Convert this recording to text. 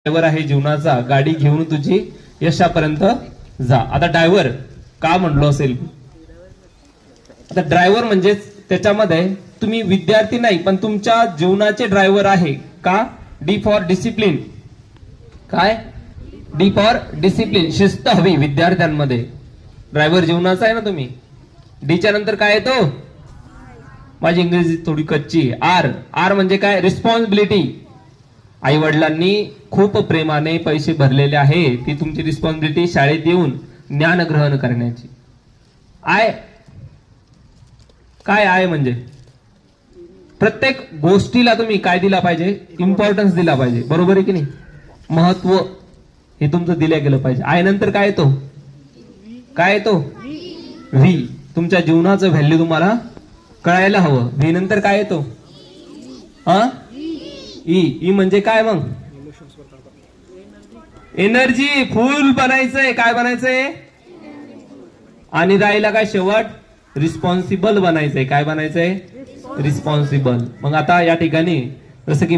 Driver आहे जीवनाचा, गाडी घेऊन तुझी यशापर्यंत जा. आता ड्रायव्हर का म्हणलो असेल? आता ड्रायव्हर म्हणजेच त्याच्यामध्ये तुम्ही विद्यार्थी नाही पण तुमच्या जीवनाचे ड्रायव्हर आहे का? D for discipline. काय? डी फॉर डिसिप्लिन, शिस्त हवी विद्यार्थ्यांमध्ये. ड्रायव्हर जीवनाचा आहे ना तुम्ही. डीच्या नंतर काय येतो? माझी इंग्रजी थोडी कच्ची. आर. आर म्हणजे काय? रिस्पॉन्सिबिलिटी. आई वडिलांनी खूप प्रेमाने पैसे भरलेले आहे, ती तुमची रिस्पॉन्सिबिलिटी शाळेत येऊन ज्ञान ग्रहण करण्याची. आय काय? आय म्हणजे प्रत्येक गोष्टीला तुम्ही काय दिला पाहिजे? इम्पॉर्टन्स दिला पाहिजे. बरोबर आहे की नाही? महत्व हे तुमचं दिलं गेलं पाहिजे. आय नंतर काय येतो? काय येतो? व्ही. तुमच्या जीवनाचं व्हॅल्यू तुम्हाला कळायला हवं. व्ही नंतर काय येतो? ई. ई म्हणजे काय मग? एनर्जी. फुल बनायचंय. काय बनायचंय? आणि राहिला काय शेवट? रिस्पॉन्सिबल बनायचंय. काय बनायचंय? रिस्पॉन्सिबल. मग आता या ठिकाणी जसं की